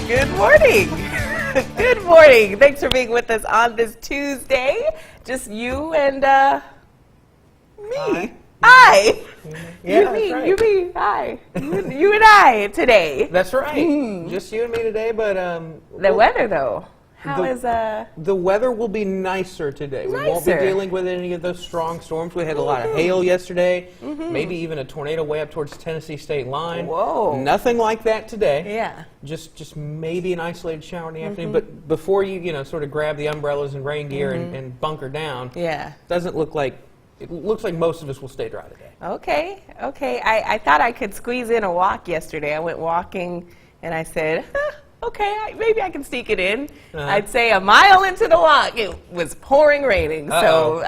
Good morning. Good morning. Thanks for being with us on this Tuesday. Just you and me. Hi. Yeah, You, me. Hi. You and I today. That's right. Just you and me today, but The weather, though. How is the weather will be nicer today. We won't be Nicer. dealing with any of those strong storms. We had a lot of hail yesterday, maybe even a tornado way up towards the Tennessee state line. Whoa. Nothing like that today. Yeah. Just maybe an isolated shower in the afternoon. But before you sort of grab the umbrellas and rain gear and bunker down, Yeah. doesn't look like it looks like most of us will stay dry today. Okay. I thought I could squeeze in a walk yesterday. I went walking and I said, okay, maybe I can sneak it in. I'd say a mile into the walk, it was pouring raining. So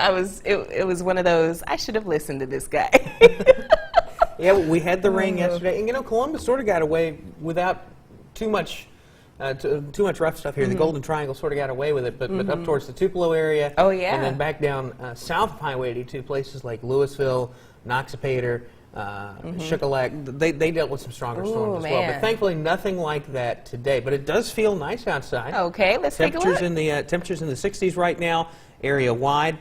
it was one of those, I should have listened to this guy. Yeah, we had the rain yesterday, and Columbus sort of got away without too much rough stuff here. The Golden Triangle sort of got away with it, but up towards the Tupelo area, Oh, yeah. and then back down south of Highway 82, places like Louisville, Noxapater, Shuckalak, they dealt with some stronger storms as well. But man. thankfully, nothing like that today. But it does feel nice outside. Okay, let's take a look. Temperatures in the 60s right now, area wide.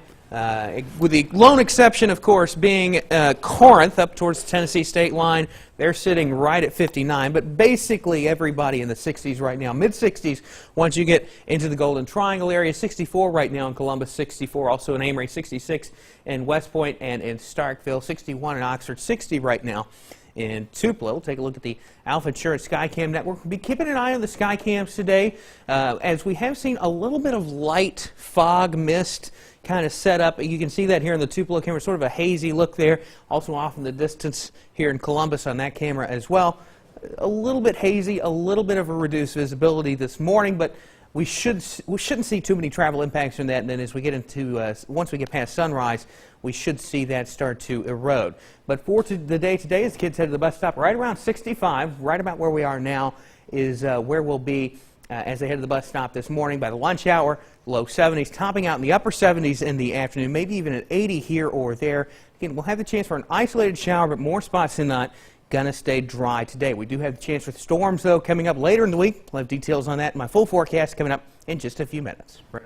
With the lone exception, of course, being Corinth up towards the Tennessee state line. They're sitting right at 59, but basically everybody in the 60s right now. Mid-60s once you get into the Golden Triangle area. 64 right now in Columbus, 64 also in Amory, 66 in West Point and in Starkville, 61 in Oxford, 60 right now in Tupelo. We'll take a look at the Alpha Insurance Skycam network. We'll be keeping an eye on the Skycams today as we have seen a little bit of light fog mist kind of set up. You can see that here in the Tupelo camera, sort of a hazy look there. Also off in the distance here in Columbus on that camera as well. A little bit hazy, a little bit of a reduced visibility this morning, but we shouldn't see too many travel impacts from that. And then as we get into, once we get past sunrise, we should see that start to erode. But for the day today, as kids head to the bus stop, right around 65, right about where we are now, is where we'll be as they head to the bus stop this morning by the lunch hour. Low 70s, topping out in the upper 70s in the afternoon, maybe even at 80 here or there. Again, we'll have the chance for an isolated shower, but more spots than not gonna stay dry today. We do have the chance for storms, though, coming up later in the week. We'll have details on that in my full forecast coming up in just a few minutes. All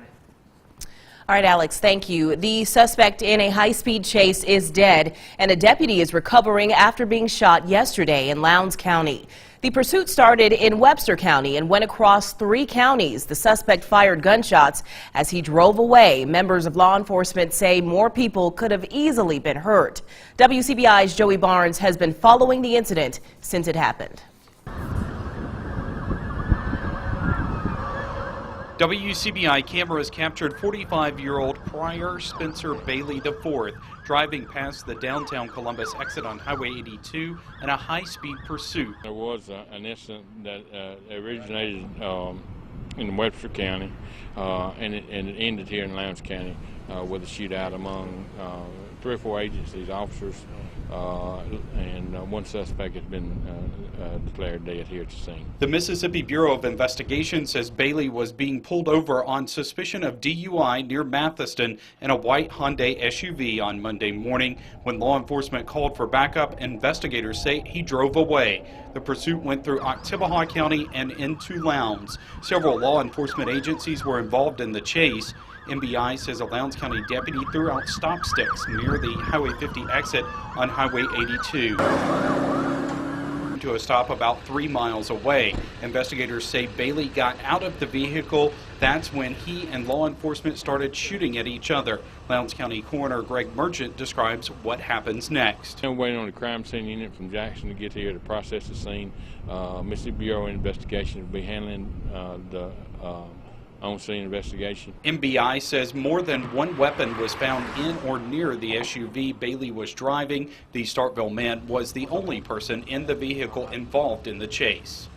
right, Alex, thank you. The suspect in a high-speed chase is dead, and a deputy is recovering after being shot yesterday in Lowndes County. The pursuit started in Webster County and went across 3 counties. The suspect fired gunshots as he drove away. Members of law enforcement say more people could have easily been hurt. WCBI's Joey Barnes has been following the incident since it happened. WCBI cameras captured 45-year-old Pryor Spencer Bailey IV driving past the downtown Columbus exit on Highway 82 in a high-speed pursuit. There was an incident that originated in Webster County and it ended here in Lowndes County with a shootout among 3 or 4 agencies, officers, and one suspect has been declared dead here at the scene. The Mississippi Bureau of Investigation says Bailey was being pulled over on suspicion of DUI near Mathiston in a white Hyundai SUV on Monday morning. When law enforcement called for backup, investigators say he drove away. The pursuit went through Oktibbeha County and into Lowndes. Several law enforcement agencies were involved in the chase. MBI says a Lowndes County deputy threw out stop sticks near the Highway 50 exit on Highway 82 to a stop about 3 miles away. Investigators say Bailey got out of the vehicle. That's when he and law enforcement started shooting at each other. Lowndes County Coroner Greg Merchant describes what happens next. We're waiting on the crime scene unit from Jackson to get here to process the scene. Mississippi Bureau of Investigation will be handling the on-scene investigation. MBI says more than one weapon was found in or near the SUV Bailey was driving. The Starkville man was the only person in the vehicle involved in the chase.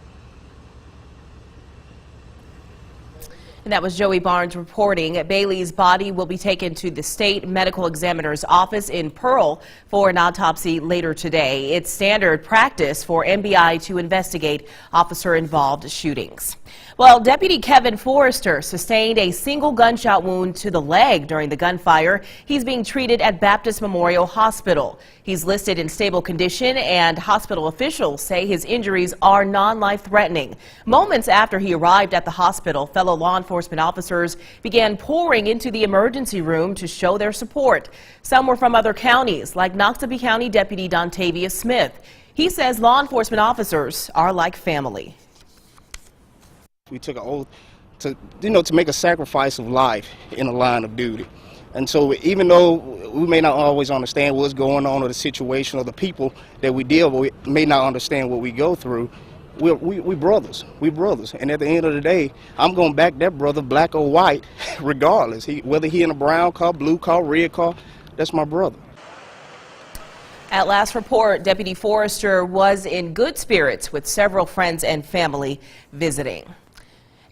And that was Joey Barnes reporting. Bailey's body will be taken to the state medical examiner's office in Pearl for an autopsy later today. It's standard practice for MBI to investigate officer-involved shootings. Well, Deputy Kevin Forrester sustained a single gunshot wound to the leg during the gunfire. He's being treated at Baptist Memorial Hospital. He's listed in stable condition, and hospital officials say his injuries are non-life-threatening. Moments after he arrived at the hospital, fellow law enforcement officers began pouring into the emergency room to show their support. Some were from other counties, like Noxubee County Deputy Dontavius Smith. He says law enforcement officers are like family. We took an oath to make a sacrifice of life in the line of duty. And so even though we may not always understand what's going on or the situation or the people that we deal with may not understand what we go through, we brothers. We brothers. And at the end of the day, I'm going to back that brother, black or white, regardless. Whether he in a brown car, blue car, red car, that's my brother. At last report, Deputy Forrester was in good spirits with several friends and family visiting.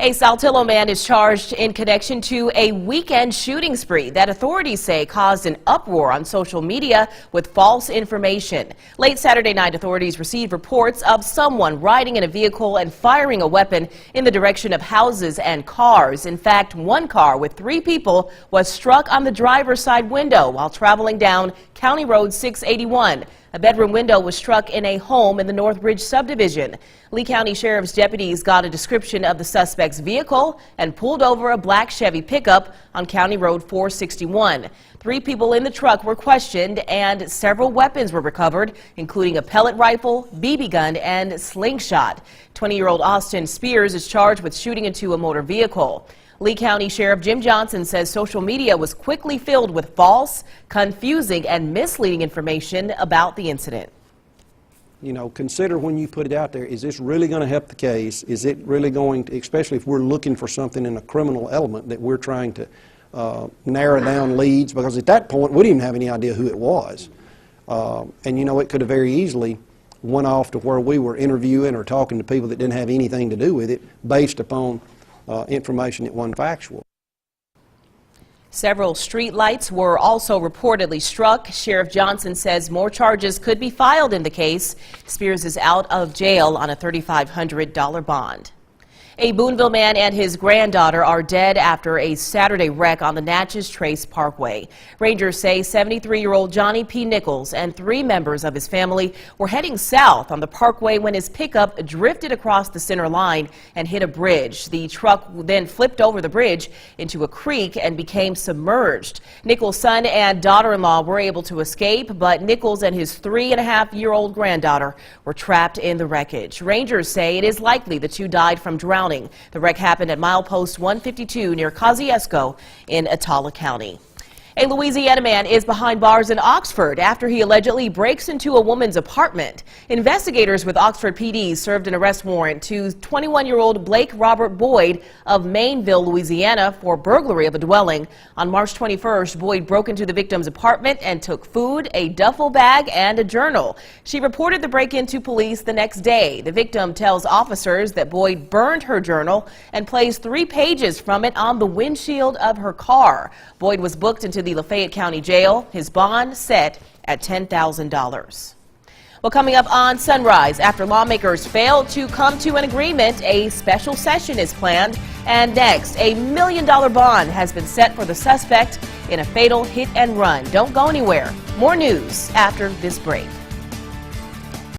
A Saltillo man is charged in connection to a weekend shooting spree that authorities say caused an uproar on social media with false information. Late Saturday night, authorities received reports of someone riding in a vehicle and firing a weapon in the direction of houses and cars. In fact, one car with 3 people was struck on the driver's side window while traveling down County Road 681. A bedroom window was struck in a home in the Northridge subdivision. Lee County Sheriff's deputies got a description of the suspect's vehicle and pulled over a black Chevy pickup on County Road 461. 3 people in the truck were questioned and several weapons were recovered, including a pellet rifle, BB gun, and slingshot. 20-year-old Austin Spears is charged with shooting into a motor vehicle. Lee County Sheriff Jim Johnson says social media was quickly filled with false, confusing, and misleading information about the incident. You know, consider when you put it out there, is this really going to help the case? Is it really going to, especially if we're looking for something in a criminal element that we're trying to narrow down leads, because at that point we didn't even have any idea who it was. And you know, it could have very easily went off to where we were interviewing or talking to people that didn't have anything to do with it based upon information that wasn't factual. Several street lights were also reportedly struck. Sheriff Johnson says more charges could be filed in the case. Spears is out of jail on a $3,500 bond. A Boonville man and his granddaughter are dead after a Saturday wreck on the Natchez Trace Parkway. Rangers say 73-year-old Johnny P. Nichols and 3 members of his family were heading south on the parkway when his pickup drifted across the center line and hit a bridge. The truck then flipped over the bridge into a creek and became submerged. Nichols' son and daughter-in-law were able to escape, but Nichols and his 3.5-year-old granddaughter were trapped in the wreckage. Rangers say it is likely the 2 died from drowning. The wreck happened at milepost 152 near Kosciuszko in Atala County. A Louisiana man is behind bars in Oxford after he allegedly breaks into a woman's apartment. Investigators with Oxford PD served an arrest warrant to 21-year-old Blake Robert Boyd of Mainville, Louisiana, for burglary of a dwelling. On March 21st, Boyd broke into the victim's apartment and took food, a duffel bag, and a journal. She reported the break-in to police the next day. The victim tells officers that Boyd burned her journal and placed 3 pages from it on the windshield of her car. Boyd was booked into the Lafayette County Jail. His bond set at $10,000. Well, coming up on Sunrise, after lawmakers failed to come to an agreement, a special session is planned. And next, a $1 million bond has been set for the suspect in a fatal hit and run. Don't go anywhere. More news after this break.